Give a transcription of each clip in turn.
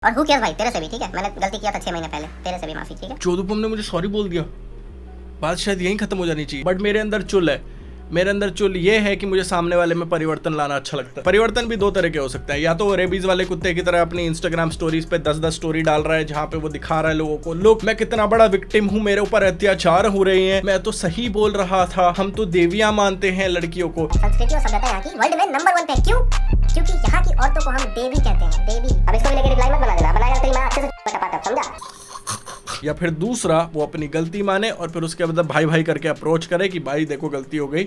और who cares भाई, तेरे से भी ठीक है, मैंने गलती किया था 6 महीने पहले, तेरे से भी माफी, ठीक है। चोदुपम ने मुझे सॉरी बोल दिया, बात शायद यहीं खत्म हो जानी चाहिए। बट मेरे अंदर चुल है, मेरे अंदर चुल ये है कि मुझे सामने वाले में परिवर्तन लाना अच्छा लगता है। परिवर्तन भी दो तरह के हो सकता है, या तो रेबीज वाले कुत्ते की तरह अपनी इंस्टाग्राम स्टोरीज पे 10-10 स्टोरी डाल रहा है जहाँ पे वो दिखा रहा है लोगों को, लोग मैं कितना बड़ा विक्टिम हूँ, मेरे ऊपर अत्याचार हो रहे हैं, मैं तो सही बोल रहा था, हम तो देवियां मानते हैं लड़कियों को। संस्कृति और सभ्यता यहाँ की वर्ल्ड में नंबर 1 पे, क्यों? क्योंकि यहाँ की औरतों को हम देवी कहते हैं, देवी। अब इसको भी लेकर रिप्लाई मत बना देना, बनाया तेरी माँ अच्छे से पटापट, समझा? या फिर दूसरा, वो अपनी गलती माने और फिर उसके बाद भाई भाई करके अप्रोच करे कि भाई देखो गलती हो गई,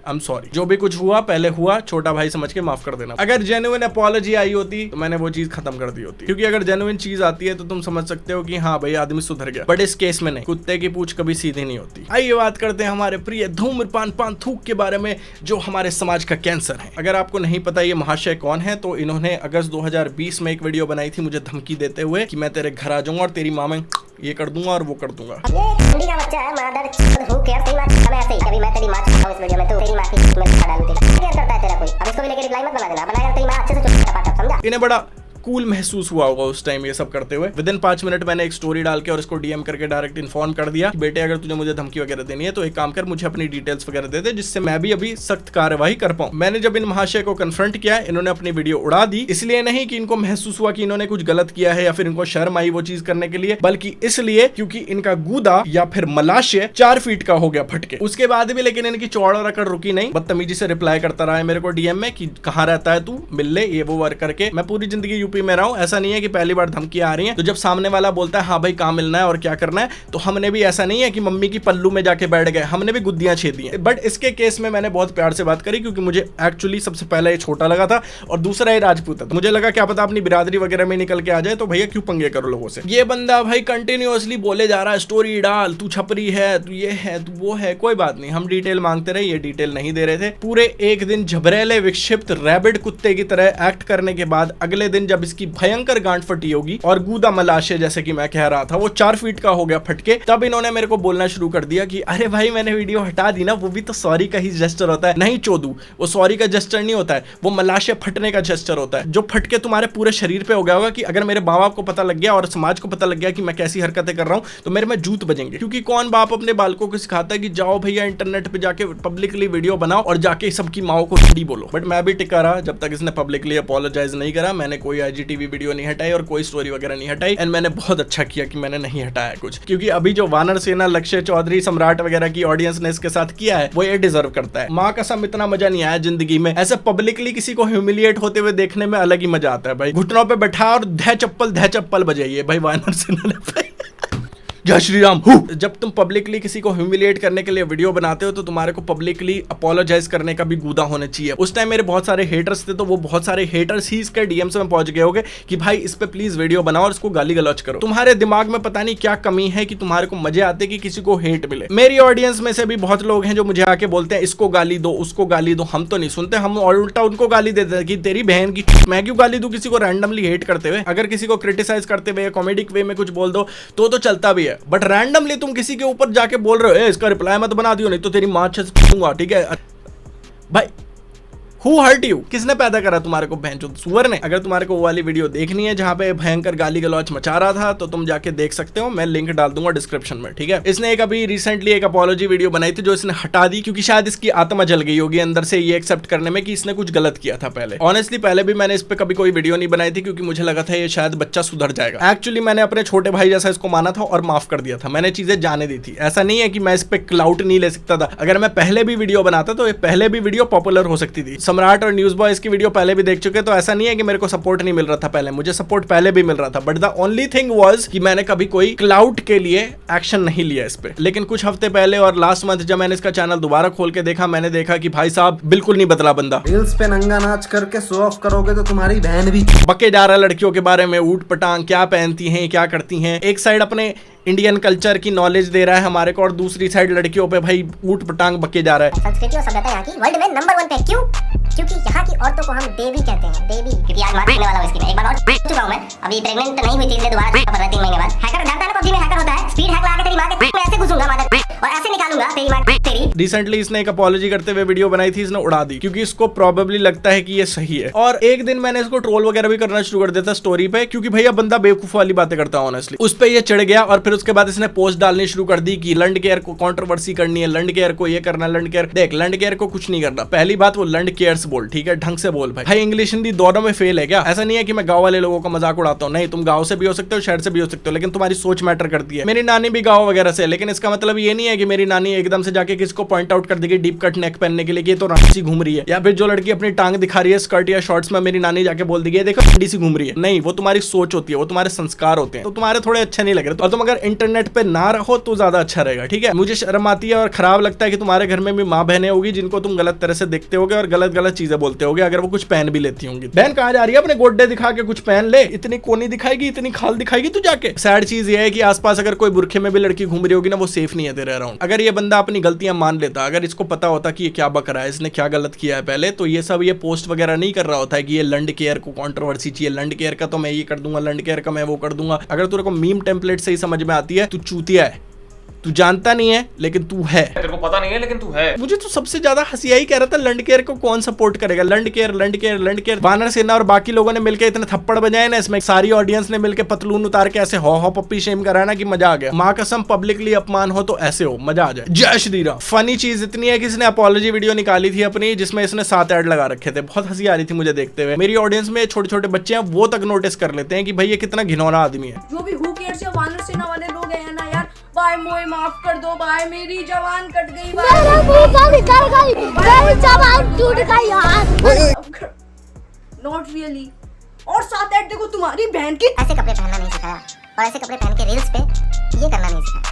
आई एम सॉरी, जो भी कुछ हुआ पहले हुआ, छोटा भाई समझ के माफ कर देना। अगर जेन्युइन अपॉलॉजी आई होती तो मैंने वो चीज खत्म कर दी होती, क्योंकि अगर जेन्युइन चीज आती है तो तुम समझ सकते हो कि हाँ भाई आदमी सुधर गया, बट इस केस में नहीं, कुत्ते की पूंछ कभी सीधी नहीं होती। आइए बात करते हैं हमारे प्रिय धूम्रपान पान थूक के बारे में, जो हमारे समाज का कैंसर है। अगर आपको नहीं पता ये महाशय कौन है, तो इन्होंने अगस्त 2020 में एक वीडियो बनाई थी मुझे धमकी देते हुए कि मैं तेरे घर आ जाऊंगा और तेरी माँ में ये कर दूंगा और वो कर दूंगा। ये ठंडी का बच्चा है, मादर हु केयर्स, तेरी माँ हमें ऐसे ही कभी मैं तेरी माँ चाहता हूं इस वीडियो में, तो तेरी माँ की मैं दिखा डालूं, तेरा केयर करता है तेरा कोई। अब इसको भी लेकर रिप्लाई मत बना देना, बनाया तेरी माँ अच्छे से पटापट, समझा? इन्हें बड़ा कूल महसूस हुआ होगा उस टाइम ये सब करते हुए। विदिन 5 मिनट मैंने एक स्टोरी डाल के और इसको डीएम करके डायरेक्ट इन्फॉर्म कर दिया कि बेटे अगर तुझे मुझे धमकी वगैरह देनी है तो एक काम कर, मुझे अपनी डिटेल्स वगैरह दे दे, जिससे मैं भी अभी सख्त कार्यवाही कर पाऊं। मैंने जब इन महाशय को कन्फ्रंट किया, इन्होंने अपनी वीडियो उड़ा दी, इसलिए नहीं कि इनको महसूस हुआ कि इन्होंने कुछ गलत किया है या फिर इनको शर्म आई वो चीज करने के लिए, बल्कि इसलिए क्योंकि इनका गूदा या फिर मलाशय 4 फीट का हो गया फटके। उसके बाद भी लेकिन इनकी चौड़ और अकड़ रुकी नहीं, बदतमीजी से रिप्लाई करता रहा है मेरे को डीएम में कि कहाँ रहता है तू, मिल ले, ये वो वर्क करके। मैं पूरी जिंदगी यूपी में रहा हूं, ऐसा नहीं है कि पहली बार धमकियां आ रही हैं। तो जब सामने वाला बोलता है हाँ भाई कहाँ मिलना है और क्या करना है, तो हमने भी ऐसा नहीं है कि मम्मी की पल्लू में जाके बैठ गए, हमने भी गुद्दियां छेदी हैं। बट इसके केस में मैंने बहुत प्यार से बात करी, क्योंकि मुझे एक्चुअली सबसे पहले ये छोटा लगा था और दूसरा ये राजपूत है, तो मुझे लगा क्या पता अपनी बिरादरी वगैरह में निकल के आ जाए, तो भैया क्यों पंगे करो लोगों से। ये बंदा भाई कंटिन्यूअसली बोले जा रहा है स्टोरी डाल, तू छपरी है, तू ये है, तू वो है। कोई बात नहीं, हम डिटेल मांगते रहे, ये डिटेल नहीं दे रहे थे। पूरे एक दिन झबरेले विक्षिप्त रैबिड कुत्ते की तरह एक्ट करने के बाद अगले दिन जब इसकी भयंकर गांठ फटी होगी और गूदा मलाशय जैसे कि मैं कह रहा था वो 4 फीट का हो गया फटके, तब इन्होंने मेरे को बोलना शुरू कर दिया कि अरे भाई मैंने वीडियो हटा दी ना, वो भी तो सॉरी का ही जेस्चर होता है। नहीं चोदू, वो सॉरी का जेस्चर नहीं होता है, वो मलाशय फटने का जेस्चर होता है। जो फटके तुम्हारे पूरे शरीर पे हो गया होगा कि अगर मेरे माँ बाप को पता लग गया और समाज को पता लग गया कि मैं कैसी हरकतें कर रहा हूँ तो मेरे में जूत बजेंगे। क्योंकि कौन बाप अपने बालकों को सिखाता है कि जाओ भैया इंटरनेट पे जाके पब्लिकली वीडियो बनाओ और जाके सबकी माओ को हिंदी बोलो। बट मैं भी टिका रहा जब तक इसने पब्लिकली अपोलोजाइज नहीं करा। मैंने कोई IGTV वीडियो नहीं हटाई और कोई स्टोरी वगैरह नहीं हटाई, एंड मैंने बहुत अच्छा किया कि मैंने नहीं हटाया कुछ, क्योंकि अभी जो वानर सेना, लक्ष्य चौधरी, सम्राट वगैरह की ऑडियंस ने इसके साथ किया है वो ये डिजर्व करता है। माँ कसम इतना मजा नहीं आया जिंदगी में, ऐसे पब्लिकली किसी को ह्यूमिलिएट होते हुए देखने में अलग ही मजा आता है भाई। घुटनों पे बैठा और धै चप्पल बजाइए भाई वानर सेना ने। जय श्री राम। जब तुम पब्लिकली किसी को ह्यूमिलिएट करने के लिए वीडियो बनाते हो तो तुम्हारे को पब्लिकली अपोलोजाइज करने का भी गूदा होना चाहिए। उस टाइम मेरे बहुत सारे हेटर्स थे, तो वो बहुत सारे हेटर्स ही इसके डीएम्स में पहुंच गए होंगे कि भाई इस पे प्लीज वीडियो बनाओ और इसको गाली गलौज करो। तुम्हारे दिमाग में पता नहीं क्या कमी है कि तुम्हारे को मजे आते कि किसी को हेट मिले। मेरी ऑडियंस में से भी बहुत लोग हैं जो मुझे आके बोलते हैं इसको गाली दो, उसको गाली दो। हम तो नहीं सुनते, हम उल्टा उनको गाली देते हैं कि तेरी बहन की। मैं क्यों गाली दूं किसी को रैंडमली हेट करते हुए? अगर किसी को क्रिटिसाइज करते हुए कॉमेडिक वे में कुछ बोल दो तो चलता भी है, बट रैंडमली तुम किसी के ऊपर जाके बोल रहे हो इसका रिप्लाई मत बना दियो नहीं तो तेरी मां से दूंगा, ठीक है भाई। Who hurt you? किसने पैदा करा तुम्हारे को बहनचोद? सुअर ने? अगर तुम्हारे को वो वाली वीडियो देखनी है जहां पे भयंकर गाली गलौच मचा रहा था तो तुम जाके देख सकते हो, मैं लिंक डाल दूंगा डिस्क्रिप्शन में, ठीक है। इसने एक अभी रिसेंटली एक अपॉलॉजी वीडियो बनाई थी जो इसने हटा दी, क्योंकि शायद इसकी आत्मा जल गई होगी अंदर से ये एक्सेप्ट करने में कि इसने कुछ गलत किया था पहले। ऑनेस्टली पहले भी मैंने इस पे कभी कोई वीडियो नहीं बनाई थी क्योंकि मुझे लगा था ये शायद बच्चा सुधर जाएगा। एक्चुअली मैंने अपने छोटे भाई जैसा इसको माना था और माफ कर दिया था, मैंने चीजें जाने दी थी। ऐसा नहीं है कि मैं इस पे क्लाउट नहीं ले सकता था। अगर मैं पहले भी वीडियो बनाता तो ये पहले भी वीडियो पॉपुलर हो सकती थी। सम्राट और न्यूज बॉय इसकी वीडियो पहले भी देख चुके, तो ऐसा नहीं है कि मेरे को सपोर्ट नहीं मिल रहा था पहले, मुझे सपोर्ट पहले भी मिल रहा था। But the only thing was कि मैंने कभी कोई क्लाउड के लिए एक्शन नहीं लिया इस पे। लेकिन कुछ हफ्ते पहले और लास्ट मंथ जब मैंने इसका चैनल दोबारा खोल के देखा, मैंने देखा कि भाई साहब बिल्कुल नहीं बदला बंदा। रील्स पे नंगा नाच करके शो ऑफ करोगे तो तुम्हारी बहन भी बके जा रहा है लड़कियों के बारे में, ऊट पटांग क्या पहनती हैं, क्या करती हैं। एक साइड अपने इंडियन कल्चर की नॉलेज दे रहा है हमारे को और दूसरी साइड लड़कियों पे भाई ऊट पटांग बके जा रहा है। संस्कृति और सभ्यता यहाँ की वर्ल्ड में नंबर 1 पे, क्यों? क्योंकि यहाँ की औरतों को हम देवी कहते हैं, देवी। क्योंकि आज मारने वाला हूँ इसकी, मैं एक बार और चुका हूँ मैं, अभी प्रेग्नेंट नहीं हुई थी इसलिए दोबारा पर 3 महीने बाद। हैकर जानता है ना, पबजी में हैकर होता है, स्पीड हैक लगा के तेरी माँ के में ऐसे घुसूंगा मादर और ऐसे निकालूंगा तेरी माँ तेरी। रिसेंटली इसने एक अपॉलॉजी करते हुए वीडियो बनाई थी, इसने उड़ा दी क्योंकि इसको प्रोबेबली लगता है कि ये सही है। और एक दिन मैंने इसको ट्रोल वगैरह भी करना शुरू कर दिया था स्टोरी पे, क्योंकि भैया बंदा बेवकूफ वाली बातें करता है ऑनेस्टली। उस पे ये चढ़ गया और फिर उसके बाद इसने पोस्ट डालनी शुरू कर दी कि लंड केयर को कंट्रोवर्सी करनी है, लंड केयर को ये करना, लंड केयर। देख, लंड केयर को कुछ नहीं करना। पहली बात, वो लंड केयर्स बोल, ठीक है, ढंग से बोल भाई। इंग्लिश हिंदी दोनों में फेल है क्या? ऐसा नहीं है कि मैं गांव वाले लोगों का मजाक उड़ाता हूँ, नहीं, तुम गांव से भी हो सकते हो, शहर से भी हो सकते हो, लेकिन तुम्हारी सोच मैटर करती है। मेरी नानी भी गांव वगैरह से, लेकिन इसका मतलब ये नहीं है कि मेरी नानी एकदम से जाके किसको पॉइंट आउट कर देगी डीप कट नेक पहनने के लिए कि ये तो रांची घूम रही है, या फिर जो लड़की अपनी टांग दिखा रही है स्कर्ट या शॉर्ट्स में, मेरी नानी जाके बोल देगी देखो ठंडी सी घूम रही है। नहीं, वो तुम्हारी सोच होती है, वो तुम्हारे संस्कार होते हैं, तो तुम्हारे थोड़े अच्छे नहीं लग रहे। और तुम अगर इंटरनेट पे ना रहो तो ज्यादा अच्छा रहेगा, ठीक है। मुझे शर्म आती है और खराब लगता है कि तुम्हारे घर में भी माँ बहनें होगी जिनको तुम गलत तरह से देखते होगे और गलत गलत चीजें बोलते होगे, अगर वो कुछ पहन भी लेती होंगी। बहन कहाँ जा रही है? अपने गोड्डे दिखा के कुछ पहन ले, इतनी कोनी दिखाएगी, इतनी खाल दिखाएगी तू जाके। सैड चीज ये है कि आसपास अगर कोई बुरखे में भी लड़की घूम रही होगी ना, वो सेफ नहीं है तेरे अराउंड। अगर ये बंदा अपनी गलतियां मान लेता, अगर इसको पता होता कि ये क्या बक रहा है, इसने क्या गलत किया है पहले, तो ये सब ये पोस्ट वगैरह नहीं कर रहा होता है कि ये लंड केयर को कंट्रोवर्सी चाहिए, लंड केयर का तो मैं ये कर दूंगा, लंड केयर का मैं वो कर दूंगा। अगर तेरे को मीम टेम्पलेट से ही समझ में आती है, तू चूतिया है, तू जानता नहीं है लेकिन तू है, तेरे को पता नहीं है लेकिन तू है। मुझे तो सबसे ज्यादा हंसी आई, कह रहा था लंड केयर को कौन सपोर्ट करेगा, लंड केयर लंड केयर लंड केयर। वानर सेना और बाकी लोगों ने मिलकर इतने थप्पड़ बजाए ना इसमें, सारी ऑडियंस ने मिलकर पतलून उतार के ऐसे हो पप्पी शेम करा ना कि मजा आ गया। माँ कसम, पब्लिकली अपमान हो तो ऐसे हो, मजा आ जाए। जय श्री राम। फनी चीज इतनी है कि इसने अपॉलॉजी वीडियो निकाली थी अपनी, जिसमें इसने 7 ऐड लगा रखे थे। बहुत हंसी आ रही थी मुझे देखते हुए। मेरी ऑडियंस में छोटे छोटे बच्चे हैं, वो तक नोटिस कर लेते हैं कि भाई ये कितना घिनौना आदमी है। जो भी हु केयर्स या वानर सेना वाले लोग हैं ना यार, भाई मोए माफ कर दो भाई, मेरी जवान कट गई भाई, मेरा भूसा निकल गई, मेरी जवान टूट गई यार। Not really. और साथ ऐड देखो तुम्हारी बहन की। ऐसे कपड़े पहनना नहीं सिखाया और ऐसे कपड़े पहन के रील्स पे ये करना नहीं सिखाया,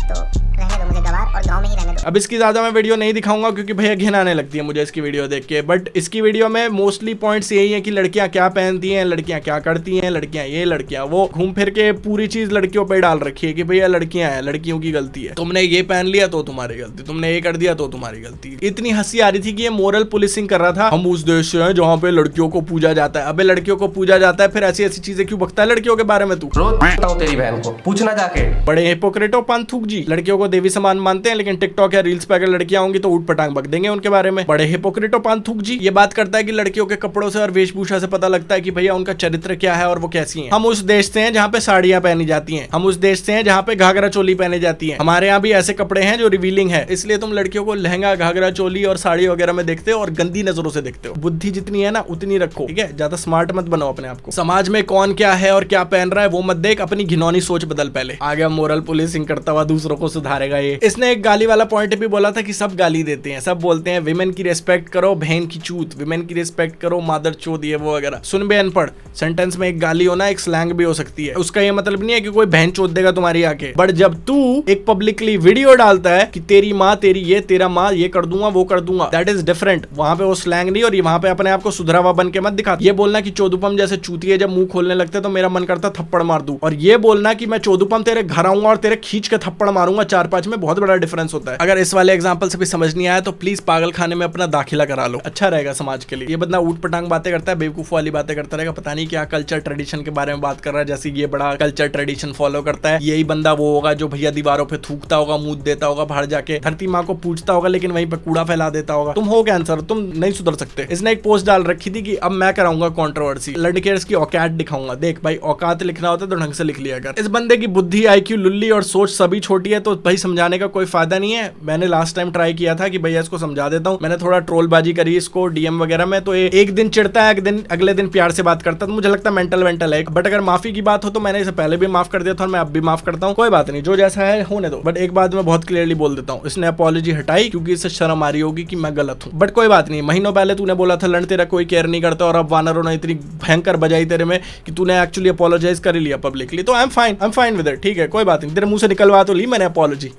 तो रहने दो मुझे गवार और गांव में ही रहने दो। अब इसकी ज्यादा मैं वीडियो नहीं दिखाऊंगा क्योंकि भैया घिन आने लगती है मुझे इसकी वीडियो देख के। बट इसकी वीडियो में मोस्टली पॉइंट्स यही है कि लड़कियां क्या पहनती हैं, लड़कियां क्या करती हैं, लड़कियां ये लड़कियां वो, घूम फिर के पूरी चीज लड़कियों पे डाल रखी है कि भैया लड़कियां हैं, लड़कियों की गलती है, तुमने ये पहन लिया तो तुम्हारी गलती, तुमने ये कर दिया तो तुम्हारी गलती। इतनी हंसी आ रही थी कि ये मोरल पुलिसिंग कर रहा था। हम उस देश से हैं जहाँ पे लड़कियों को पूजा जाता है। अबे लड़कियों को पूजा जाता है, फिर ऐसी ऐसी चीजें क्यों बकता है लड़कियों के बारे में तू? रोज पूछता हूँ तेरी बहन को, पूछना जाके। बड़े हिपोक्रेटो पांथुक जी, लड़कियों को देवी समान मानते हैं, लेकिन टिकटॉक या रील्स पे अगर लड़कियां होंगी तो ऊट पटांग बक देंगे उनके बारे में। बड़े हिपोक्रेटो पांथुक जी। ये बात करता है कि लड़कियों के कपड़ों से और वेशभूषा से पता लगता है कि भैया उनका चरित्र क्या है और वो कैसी हैं। हम उस देश से हैं जहाँ पे साड़ियां पहनी जाती हैं, हम उस देश से हैं जहाँ पे घाघरा चोली पहनी जाती है। हमारे यहाँ भी ऐसे कपड़े हैं जो रिवीलिंग है, इसलिए तुम लड़कियों को लहंगा, घाघरा चोली और साड़ी वगैरह में देखते हो और गंदी नजरों से देखते हो। बुद्धि जितनी है ना उतनी रखो, ठीक है? ज्यादा स्मार्ट मत बनो अपने आप को। समाज में कौन क्या है और क्या पहन रहा है वो मत देख, अपनी घिनौनी सोच बदल पहले। आ गया मोरल पुलिसिंग करता हुआ, दूसरों को सुधारेगा ये। इसने एक गाली वाला पॉइंट भी बोला था कि सब गाली देते हैं, सब बोलते हैं विमेन की रिस्पेक्ट करो, बहन की चूत, विमेन की रिस्पेक्ट करो, मादर चोद, ये वो वगैरह। सुन बे अनपढ़, सेंटेंस में एक गाली होना एक स्लैंग भी हो सकती है। उसका ये मतलब नहीं है कि कोई बहन चोद देगा तुम्हारी आके। बट जब तू एक पब्लिकली वीडियो डालता है कि तेरी माँ तेरी ये, तेरा माँ ये कर दूंगा वो कर दूंगा, दैट इज डिफरेंट। वहां पे वो स्लैंग नहीं, और वहां पे अपने आप को सुधरा हुआ बन के मत दिखा। ये बोलना कि चोदुपम जैसे चूतिए जब मुंह खोलने लगते तो मेरा मन करता थप्पड़ मार दूं, और ये बोलना कि मैं चोदुपम तेरे घर आऊंगा और तेरे खींच के थप्पड़ मारूंगा 4-5 में, बहुत बड़ा डिफरेंस होता है। अगर इस वाले एग्जांपल से भी समझ नहीं आया तो प्लीज पागल खाने में अपना दाखिला करा लो, अच्छा रहेगा समाज के लिए। ये बंदा ऊट पटांग बातें करता है, बेवकूफ वाली बातें करता रहेगा, पता नहीं क्या कल्चर ट्रेडिशन के बारे में बात कर रहा है, जैसे ये बड़ा कल्चर ट्रेडिशन फॉलो करता है। यही बंदा वो होगा जो भैया दीवारों पे थूकता होगा, मुंह देता होगा, बाहर जाके धरती माँ को पूछता होगा, लेकिन वहीं पे कूड़ा फैला देता होगा। तुम हो कैंसर, तुम नहीं सुधर सकते। इसने एक पोस्ट डाल रखी थी कि अब मैं कराऊंगा कंट्रोवर्सी, लड़केर्स की औकात दिखाऊंगा। देख भाई, औकात लिखना होता है तो ढंग से लिख लिया कर। इस बंदे की बुद्धि, IQ, लुल्ली और सोच सभी छोटी है, तो भाई समझाने का कोई फायदा नहीं है। मैंने लास्ट टाइम ट्राई किया था कि भैया इसको समझा देता हूँ, मैंने थोड़ा ट्रोलबाजी करी इसको DM वगैरह में, तो एक दिन चिढ़ता है, एक दिन अगले दिन प्यार से बात करता है, तो मुझे लगता है मेंटल है। बट अगर माफी की बात हो तो मैंने इसे पहले भी माफ कर दिया था और मैं अब भी माफ करता हूँ, कोई बात नहीं, जो जैसा है होने दो। बट एक बात मैं बहुत क्लियरली बोल देता हूँ, इसने अपॉलॉजी हटाई क्योंकि इससे शर्म आ रही होगी कि मैं गलत हूँ। बट कोई बात नहीं, महीनों पहले तूने बोला था लंड तेरा कोई केयर नहीं करता, और अब वानरों ने इतनी भयंकर बजाई तेरे में कि तूने एक्चुअली अपॉलोजाइज कर लिया पब्लिकली, तो I am fine with it, ठीक है, कोई बात नहीं। तेरे मुंह से निकलवा तो ली मैंने अपॉलॉजी।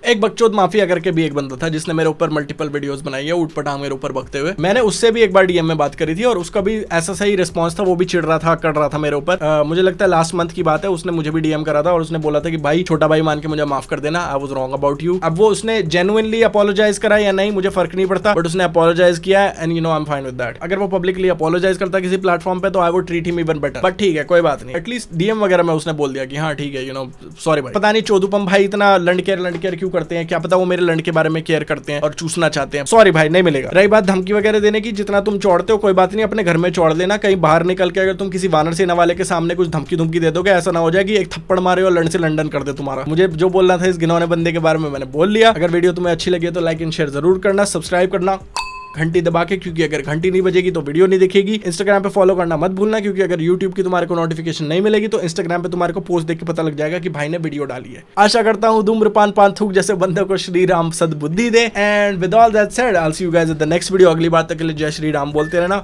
एक बकचोद माफिया करके भी एक बंदा था जिसने मेरे ऊपर मल्टीपल वीडियोस बनाई है ऊटपटांग मेरे ऊपर बकते हुए। मैंने उससे भी एक बार DM में बात करी थी और उसका भी ऐसा सही रिस्पांस था, वो भी चिढ़ रहा था, कर रहा था मेरे ऊपर। मुझे लगता है लास्ट मंथ की बात है, उसने मुझे भी DM करा था और उसने बोला था कि भाई छोटा भाई मान के मुझे माफ कर देना, I was wrong about you. अब वो उसने जेन्युइनली अपॉलोजाइज करा या नहीं मुझे फर्क नहीं पड़ता, बट उसने अपॉलोजाइज किया and you know I am fine with that. अगर वो पब्लिकली अपॉलोजाइज करता किसी प्लेटफॉर्म पे तो I would treat him even better, but ठीक है कोई बात नहीं। एटलीस्ट DM वगैरह में उसने बोल दिया कि हाँ ठीक है, यू नो सॉरी भाई। पता नहीं चोदुपम भाई इतना लंड केयर क्यों करते हैं, क्या पता वो मेरे लड़के के बारे में केयर करते हैं और चूसना चाहते हैं। सॉरी भाई, नहीं मिलेगा। रही बात धमकी वगैरह देने की, जितना तुम चौड़ते हो कोई बात नहीं, अपने घर में चौड़ देना। कहीं बाहर निकल के अगर तुम किसी वानर सेना वाले के सामने कुछ धमकी दे दोगे, ऐसा ना हो जाए कि एक थप्पड़ मारे और लंड से लंडन कर दे तुम्हारा। मुझे जो बोलना था इस घिनौने बंदे के बारे में मैंने बोल लिया। अगर वीडियो तुम्हें अच्छी लगी तो लाइक एंड शेयर जरूर करना, सब्सक्राइब करना घंटी दबा के, क्योंकि अगर घंटी नहीं बजेगी तो वीडियो नहीं दिखेगी। इंस्टाग्राम पे फॉलो करना मत भूलना, क्योंकि अगर यूट्यूब की तुम्हारे को नोटिफिकेशन नहीं मिलेगी तो इंस्टाग्राम पे तुम्हारे को पोस्ट देख के पता लग जाएगा कि भाई ने वीडियो डाली है। आशा करता हूँ धूम्रपान पान थूक जैसे बंदे को श्री राम सद्बुद्धि दे। And with all that said, I will see you guys at the next video. अगली बार तक के लिए जय श्री राम बोलते रहना।